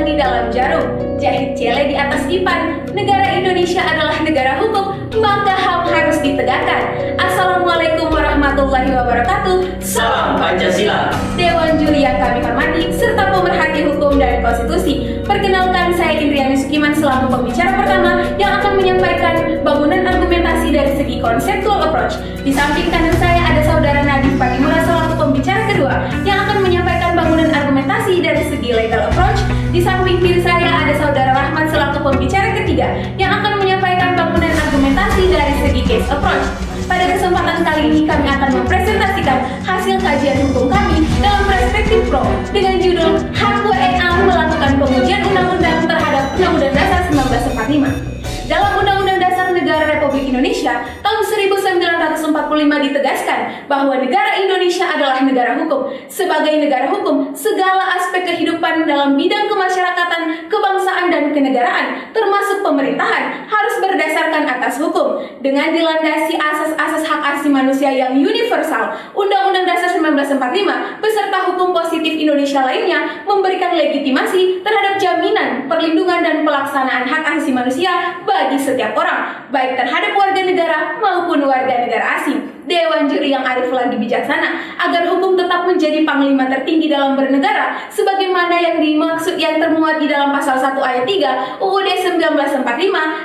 benang di dalam jarum, jahit cele di atas dipan. Negara Indonesia adalah negara hukum, maka HAM harus ditegakkan. Assalamualaikum warahmatullahi wabarakatuh. Salam Pancasila. Dewan Juri yang kami hormati, serta pemerhati hukum dan konstitusi. Perkenalkan, saya Indriani Sukiman selaku pembicara pertama yang akan menyampaikan bangunan argumentasi dari segi conceptual approach. Di samping kanan saya ada saudara Nadif Patimura selaku pembicara kedua yang akan menyampaikan bangunan argumentasi dari segi legal approach. Di samping kiri saya ada saudara Rahmat selaku pembicara ketiga yang akan menyampaikan bangunan argumentasi dari segi case approach. Pada kesempatan kali ini kami akan mempresentasikan hasil kajian hukum kami dalam perspektif pro dengan judul Hak WNA melakukan pengujian undang-undang terhadap Undang-Undang Dasar 1945. Dalam Undang-Undang Dasar Negara Republik Indonesia tahun 1945 ditegaskan bahwa negara Indonesia adalah negara hukum. Sebagai negara hukum, segala aspek kehidupan dalam bidang kemasyarakatan, kebangsaan, dan kenegaraan, termasuk pemerintahan, harus berdasarkan atas hukum. Dengan dilandasi asas-asas hak asasi manusia yang universal, Undang-Undang Dasar 1945 beserta hukum positif Indonesia lainnya memberikan legitimasi terhadap jaminan, perlindungan, dan pelaksanaan hak asasi manusia bagi setiap orang, baik terhadap warga negara maupun warga negara asing. Dewan Juri yang arif lagi bijaksana agar hukum tetap menjadi panglima tertinggi dalam bernegara sebagaimana yang dimaksud yang termuat di dalam pasal 1 ayat 3 UUD 1945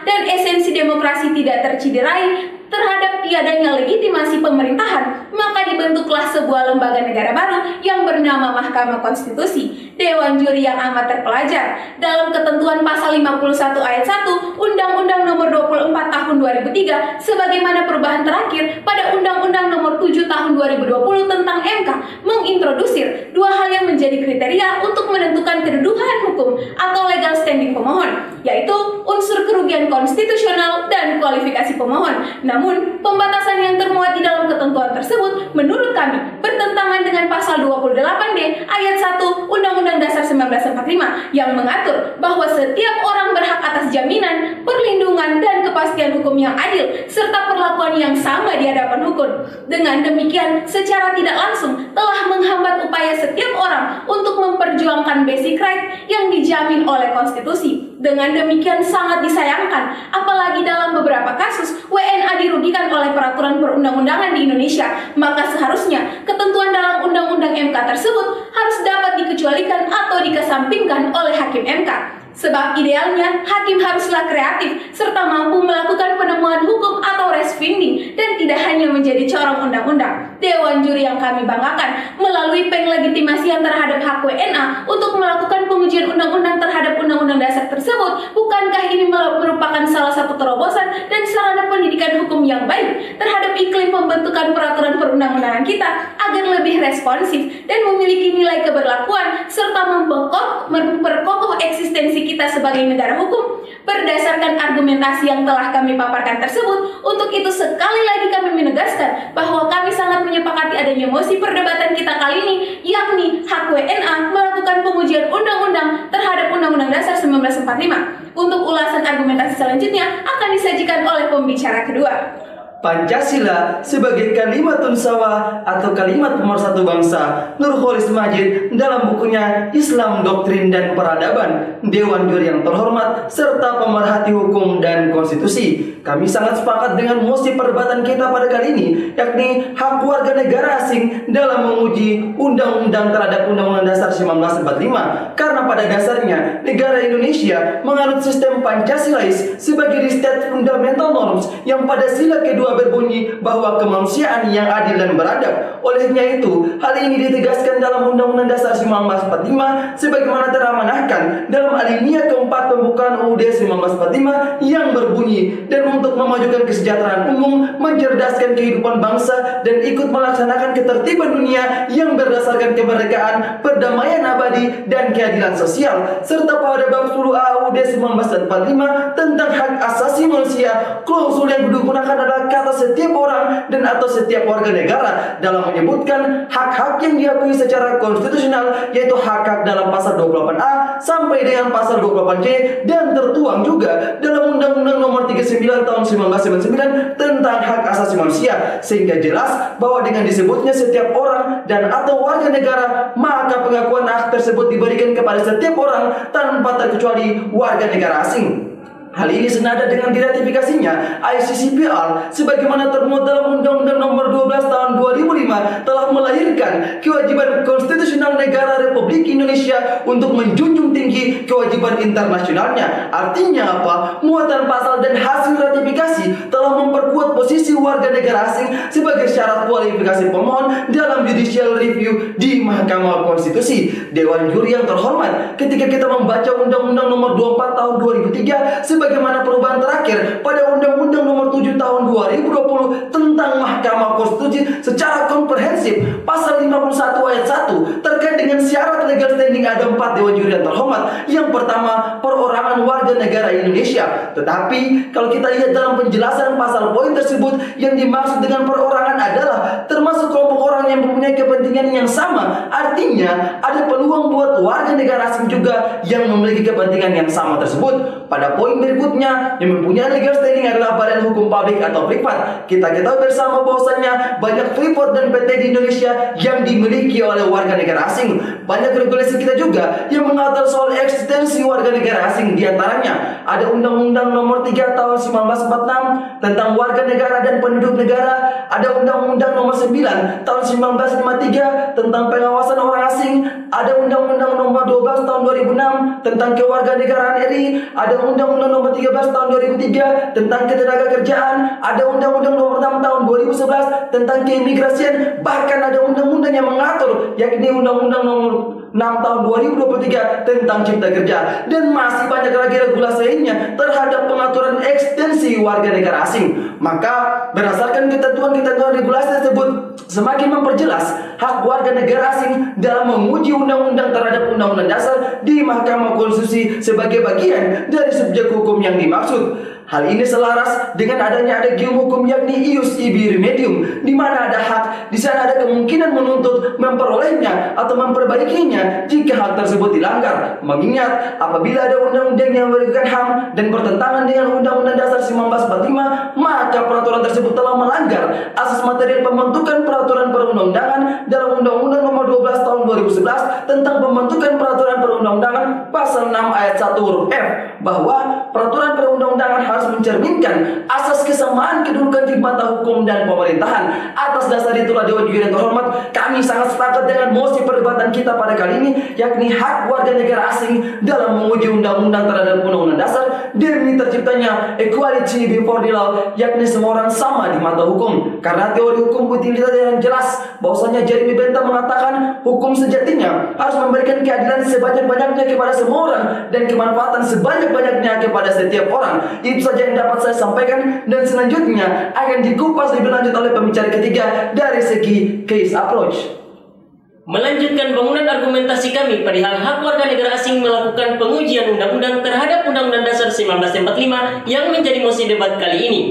dan esensi demokrasi tidak tercederai terhadap tiadanya legitimasi pemerintahan, maka dibentuklah sebuah lembaga negara baru yang bernama Mahkamah Konstitusi. Dewan Juri yang amat terpelajar, dalam ketentuan pasal 51 ayat 1 Undang-Undang Nomor 24 Tahun 2003 sebagaimana perubahan terakhir pada Undang-Undang Nomor 7 Tahun 2020 tentang MK mengintrodusir dua hal yang menjadi kriteria untuk menentukan kedudukan hukum atau legal standing pemohon, yaitu unsur kerugian konstitusional dan kualifikasi pemohon. Namun, pembatasan yang termuat di dalam ketentuan tersebut menurut kami bertentangan dengan pasal 28D ayat 1 Undang-Undang Dasar 1945 yang mengatur bahwa setiap orang berhak atas jaminan, perlindungan, dan kepastian hukum yang adil serta perlakuan yang sama di hadapan hukum. Dengan demikian, secara tidak langsung telah menghambat upaya setiap orang untuk memperjuangkan basic right yang dijamin oleh konstitusi. Dengan demikian sangat disayangkan, apalagi dalam beberapa kasus WNA dirugikan oleh peraturan perundang-undangan di Indonesia, maka seharusnya ketentuan dalam Undang-Undang MK tersebut harus dapat dikecualikan atau dikesampingkan oleh Hakim MK. Sebab idealnya, hakim haruslah kreatif serta mampu melakukan penemuan hukum atau resfinding dan tidak hanya menjadi corong undang-undang. Dewan Juri yang kami banggakan melalui penglegitimasian terhadap hak WNA untuk melakukan pengujian undang-undang terhadap undang-undang dasar tersebut, bukankah ini merupakan salah satu terobosan dan sarana pendidikan hukum yang baik terhadap iklim pembentukan peraturan perundang-undangan kita agar lebih responsif dan memiliki nilai keberlakuan serta memperkokoh eksistensi kita sebagai negara hukum. Berdasarkan argumentasi yang telah kami paparkan tersebut, untuk itu sekali lagi kami menegaskan bahwa kami sangat menyepakati adanya mosi perdebatan kita kali ini, yakni hak WNA melakukan pengujian undang-undang terhadap Undang-Undang Dasar 1945. Untuk ulasan argumentasi selanjutnya akan disajikan oleh pembicara kedua. Pancasila sebagai kalimatun sawah atau kalimat pemersatu bangsa. Nurholis Majid dalam bukunya Islam Doktrin dan Peradaban. Dewan Juri yang terhormat serta pemerhati hukum dan konstitusi, kami sangat sepakat dengan mosi perdebatan kita pada kali ini, yakni hak warga negara asing dalam menguji undang-undang terhadap Undang-Undang Dasar 1945. Karena pada dasarnya negara Indonesia menganut sistem Pancasilais sebagai state fundamental norms yang pada sila kedua berbunyi bahwa kemanusiaan yang adil dan beradab. Olehnya itu, hal ini ditegaskan dalam Undang-Undang Dasar 1945 sebagaimana teramanahkan dalam alinea keempat pembukaan UUD 1945 yang berbunyi, dan untuk memajukan kesejahteraan umum, mencerdaskan kehidupan bangsa, dan ikut melaksanakan ketertiban dunia yang berdasarkan kemerdekaan, perdamaian abadi, dan keadilan sosial. Serta pada bab 10A UUD 1945 tentang hak asasi manusia, klausul yang digunakan adalah kata setiap orang dan atau setiap warga negara dalam menyebutkan hak-hak yang diakui secara konstitusional, yaitu hak-hak dalam pasal 28A sampai dengan pasal 28C, dan tertuang juga dalam Undang-Undang Nomor 39 ke-9 tahun 1999 tentang hak asasi manusia, sehingga jelas bahwa dengan disebutnya setiap orang dan atau warga negara, maka pengakuan hak tersebut diberikan kepada setiap orang tanpa terkecuali warga negara asing. Hal ini senada dengan diratifikasinya ICCPR sebagaimana termuat dalam Undang-Undang Nomor 12 Tahun 2005 telah melahirkan kewajiban konstitusional negara Republik Indonesia untuk menjunjung tinggi kewajiban internasionalnya. Artinya apa? Muatan pasal dan hasil ratifikasi telah memperkuat posisi warga negara asing sebagai syarat kualifikasi pemohon dalam judicial review di Mahkamah Konstitusi. Dewan Juri yang terhormat, ketika kita membaca Undang-Undang Nomor 24 Tahun 2003 sebagaimana perubahan terakhir pada Undang-Undang Nomor 7 Tahun 2020 tentang Mahkamah Konstitusi secara komprehensif, pasal 51 ayat 1 terkait dengan syarat legal standing ada 4 Dewan Juri yang terhormat. Yang pertama, perorangan warga negara Indonesia. Tetapi kalau kita lihat dalam penjelasan pasal poin tersebut, yang dimaksud dengan perorangan adalah termasuk kelompok orang yang mempunyai kepentingan yang sama. Artinya ada peluang buat warga negara asing juga yang memiliki kepentingan yang sama tersebut. Pada poin berikutnya, yang mempunyai legal standing adalah badan hukum publik atau privat. Kita ketahui bersama bahwasannya banyak freeport dan PT di Indonesia yang dimiliki oleh warga negara asing. Banyak regulasi kita juga yang mengatur soal eksistensi warga negara asing. Di antaranya ada Undang-Undang Nomor 3 Tahun 1946 tentang warga negara dan penduduk negara. Ada Undang-Undang Nomor 9 Tahun 1953 tentang pengawasan orang asing. Ada Undang-Undang Nomor 12 Tahun 2006 tentang kewarganegaraan RI. Ada Undang-Undang Nomor 13 Tahun 2003 tentang ketenagakerjaan. Ada Undang-Undang Nomor 6 Tahun 2011 tentang keimigrasian. Bahkan ada undang-undang yang mengatur, yakni Undang-Undang Nomor 6 Tahun 2023 tentang Cipta Kerja. Dan masih banyak lagi regulasi lainnya terhadap pengaturan ekstensi warga negara asing. Maka berdasarkan ketentuan-ketentuan regulasi tersebut semakin memperjelas hak warga negara asing dalam menguji undang-undang terhadap undang-undang dasar di Mahkamah Konstitusi sebagai bagian dari subjek hukum yang dimaksud. Hal ini selaras dengan adanya adegium hukum yakni ius ibi remedium, di mana ada hak, di sana ada kemungkinan menuntut memperolehnya atau memperbaikinya jika hak tersebut dilanggar. Mengingat apabila ada undang-undang yang memberikan HAM dan bertentangan dengan Undang-Undang Dasar 1945, maka peraturan tersebut telah melanggar asas material pembentukan peraturan perundang-undangan dalam Undang-Undang Nomor 12 Tahun 2011 tentang pembentukan peraturan perundang-undangan pasal 6 ayat 1 huruf F, bahwa peraturan perundang-undangan harus mencerminkan asas kesamaan kedudukan di mata hukum dan pemerintahan. Atas dasar itulah Dewan Juri yang terhormat, kami sangat sepakat dengan mosi perdebatan kita pada kali ini, yakni hak warga negara asing dalam menguji undang-undang terhadap undang-undang dasar demi terciptanya equality before the law, yakni semua orang sama di mata hukum. Karena teori hukum utilitas yang jelas bahwasanya Jeremy Bentham mengatakan hukum sejatinya harus memberikan keadilan sebanyak-banyaknya kepada semua orang dan kemanfaatan sebanyak-banyaknya kepada setiap orang. Itu saja yang dapat saya sampaikan, dan selanjutnya akan dikupas lebih lanjut oleh pembicara ketiga dari segi case approach. Melanjutkan bangunan argumentasi kami perihal hak warga negara asing melakukan pengujian undang-undang terhadap Undang-Undang Dasar 1945 yang menjadi mosi debat kali ini.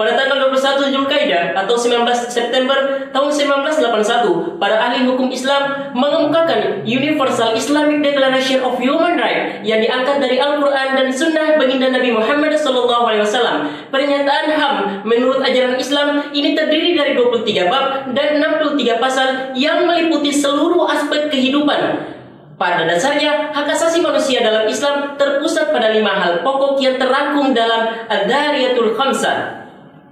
Pada tanggal 21 Zulkaidah atau 19 September tahun 1981, para ahli hukum Islam mengemukakan Universal Islamic Declaration of Human Rights yang diangkat dari Al-Quran dan Sunnah baginda Nabi Muhammad SAW. Pernyataan HAM menurut ajaran Islam ini terdiri dari 23 bab dan 63 pasal yang meliputi seluruh aspek kehidupan. Pada dasarnya, hak asasi manusia dalam Islam terpusat pada 5 hal pokok yang terangkum dalam Ad-Dariyatul Khamsah.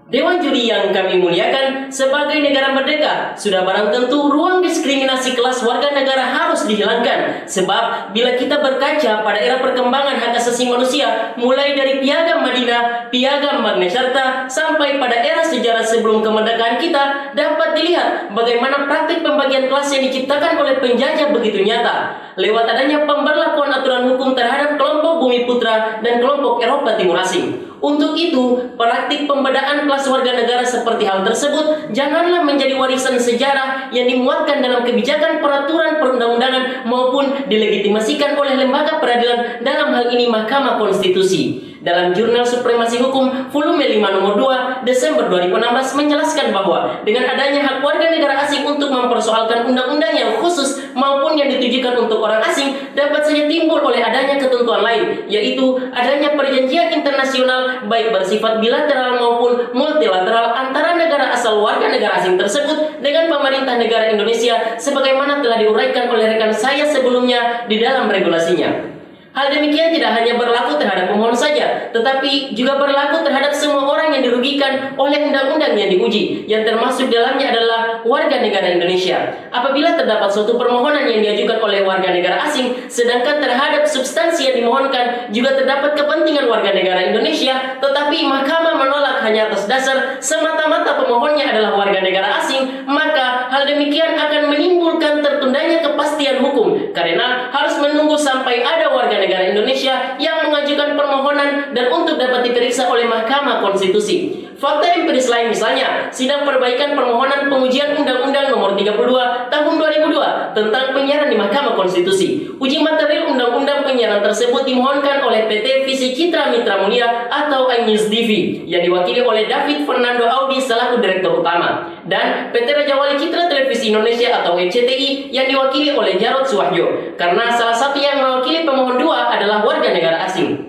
Dewan Juri yang kami muliakan, sebagai negara merdeka, sudah barang tentu ruang diskriminasi kelas warga negara harus dihilangkan. Sebab bila kita berkaca pada era perkembangan hak asasi manusia, mulai dari Piagam Madinah, Piagam Magna Carta, sampai pada era sejarah sebelum kemerdekaan kita, dapat dilihat bagaimana praktik pembagian kelas yang diciptakan oleh penjajah begitu nyata, lewat adanya pemberlakuan aturan hukum terhadap kelompok Bumi Putra dan kelompok Eropa Timur Asing. Untuk itu, praktik pembedaan kelas warga negara seperti hal tersebut janganlah menjadi warisan sejarah yang dimuatkan dalam kebijakan peraturan perundang-undangan maupun dilegitimasikan oleh lembaga peradilan, dalam hal ini Mahkamah Konstitusi. Dalam Jurnal Supremasi Hukum volume 5 nomor 2 Desember 2016 menjelaskan bahwa dengan adanya hak warga negara asing untuk mempersoalkan undang-undang yang khusus maupun yang ditujukan untuk orang asing dapat saja timbul oleh adanya ketentuan lain, yaitu adanya perjanjian internasional baik bersifat bilateral maupun multilateral antara negara asal warga negara asing tersebut dengan pemerintah negara Indonesia sebagaimana telah diuraikan oleh rekan saya sebelumnya di dalam regulasinya. Hal demikian tidak hanya berlaku terhadap pemohon saja, tetapi juga berlaku terhadap semua orang yang dirugikan oleh undang-undang yang diuji, yang termasuk dalamnya adalah warga negara Indonesia. Apabila terdapat suatu permohonan yang diajukan oleh warga negara asing, sedangkan terhadap substansi yang dimohonkan juga terdapat kepentingan warga negara Indonesia, tetapi mahkamah menolak hanya atas dasar semata-mata pemohonnya adalah warga negara asing, maka hal demikian akan menimbulkan tertundanya kepastian hukum, karena harus menunggu sampai ada warga negara Indonesia yang mengajukan permohonan dan untuk dapat diperiksa oleh Mahkamah Konstitusi. Fakta empiris lain misalnya, sidang perbaikan permohonan pengujian Undang-Undang Nomor 32 Tahun 2002 tentang penyiaran di Mahkamah Konstitusi. Uji material Undang-Undang penyiaran tersebut dimohonkan oleh PT Visi Citra Mitra Mulia atau iNews TV yang diwakili oleh David Fernando Audi selaku Direktur Utama dan PT Raja Wali Citra Televisi Indonesia atau RCTI yang diwakili oleh Jarod Suwahyo, karena salah satu yang mewakili pemohon dua adalah warga negara asing.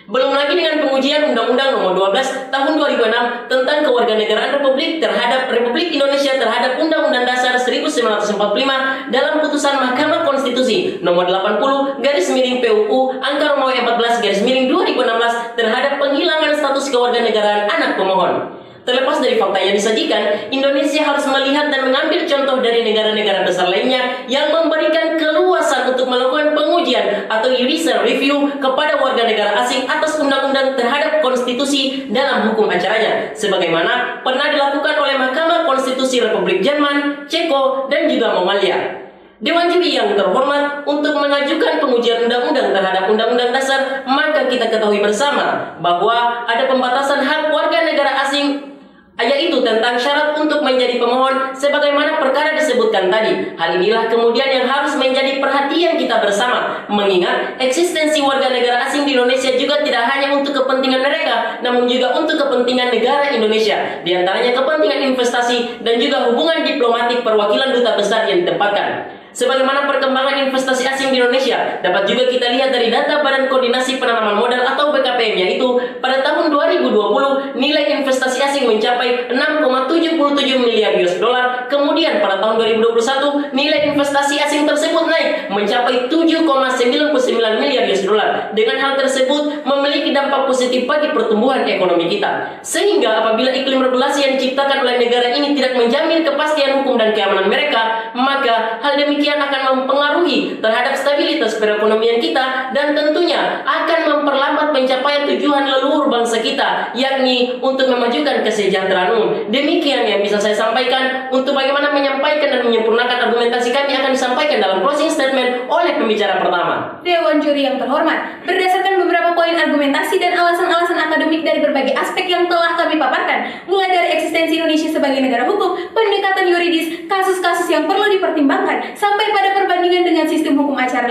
Belum lagi dengan pengujian Undang-Undang Nomor 12 Tahun 2006 tentang kewarganegaraan Republik Indonesia terhadap Undang-Undang Dasar 1945 dalam putusan Mahkamah Konstitusi Nomor 80/PUU Angka Romawi 14/2016 terhadap penghilangan status kewarganegaraan anak pemohon. Terlepas dari fakta yang disajikan, Indonesia harus melihat dan mengambil contoh dari negara-negara besar lainnya yang memberikan keluasan untuk melakukan pengujian atau judicial review kepada warga negara asing atas undang-undang terhadap konstitusi dalam hukum acaranya, sebagaimana pernah dilakukan oleh Mahkamah Konstitusi Republik Jerman, Ceko, dan juga Mongolia. Dewan Juri yang terhormat, untuk mengajukan pengujian undang-undang terhadap undang-undang dasar, maka kita ketahui bersama bahwa ada pembatasan hak warga negara asing, yaitu tentang syarat untuk menjadi pemohon sebagaimana perkara disebutkan tadi. Hal inilah kemudian yang harus menjadi perhatian kita bersama, mengingat eksistensi warga negara asing di Indonesia juga tidak hanya untuk kepentingan mereka, namun juga untuk kepentingan negara Indonesia, di antaranya kepentingan investasi dan juga hubungan diplomatik perwakilan duta besar yang ditempatkan. Sebagaimana perkembangan investasi asing di Indonesia dapat juga kita lihat dari data Badan Koordinasi Penanaman Modal atau BKPM, yaitu pada tahun 2020 nilai investasi asing mencapai 6,77 miliar US dollar. Kemudian pada tahun 2021 nilai investasi asing tersebut naik mencapai 7,99 miliar US dollar. Dengan hal tersebut memiliki dampak positif bagi pertumbuhan ekonomi kita. Sehingga apabila iklim regulasi yang diciptakan oleh negara ini tidak menjamin kepastian hukum dan keamanan mereka, maka hal demikian akan mempengaruhi terhadap stabilitas perekonomian kita dan tentunya akan memperlambat pencapaian tujuan leluhur bangsa kita, yakni untuk memajukan kesejahteraan umum. Demikian yang bisa saya sampaikan. Untuk bagaimana menyampaikan dan menyempurnakan argumentasi kami akan disampaikan dalam closing statement oleh pembicara pertama. Dewan Juri yang terhormat, berdasarkan beberapa poin argumentasi dan alasan-alasan akademik dari berbagai aspek yang telah kami paparkan, mulai dari eksistensi Indonesia sebagai negara hukum, pendekatan yuridis, kasus-kasus yang perlu dipertimbangkan, sampai pada perbandingan dengan sistem hukum acara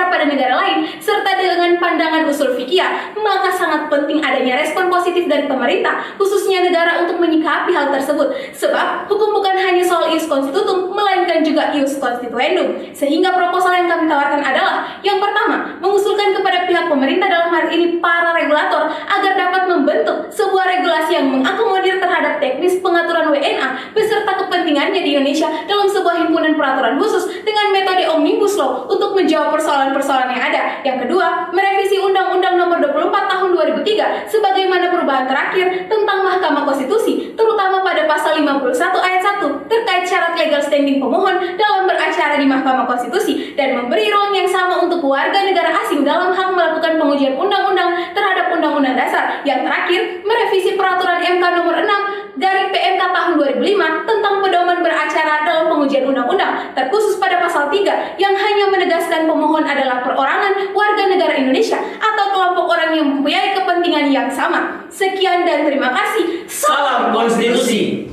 pada negara lain, serta dengan pandangan usul fikih, maka sangat penting adanya respon positif dari pemerintah, khususnya negara, untuk menyikapi hal tersebut. Sebab hukum bukan hanya soal ius constitutum, melainkan juga ius constituendum. Sehingga proposal yang kami tawarkan adalah, yang pertama, mengusulkan kepada pihak pemerintah, dalam hal ini para regulator, agar dapat membentuk sebuah regulasi yang mengakomodir terhadap teknis pengaturan WNA beserta kepentingannya di Indonesia dalam sebuah himpunan peraturan khusus dengan metode omnibus law untuk menjawab persoalan-persoalan yang ada. Yang kedua, merevisi Undang-Undang Nomor 24 Tahun 2003 sebagaimana perubahan terakhir tentang Mahkamah Konstitusi, terutama pada pasal 51 ayat 1 terkait syarat legal standing pemohon dalam beracara di Mahkamah Konstitusi, dan memberi ruang yang sama untuk warga negara asing dalam hak melakukan pengujian undang-undang terhadap undang-undang dasar. Yang terakhir, merevisi peraturan MK Nomor 6/PMK Tahun 2005 tentang pedoman beracara dalam pengujian undang-undang, terkhusus pada pasal 3 yang hanya menegaskan pemohon adalah perorangan warga negara Indonesia atau kelompok orang yang mempunyai kepentingan yang sama. Sekian dan terima kasih. Salam Konstitusi.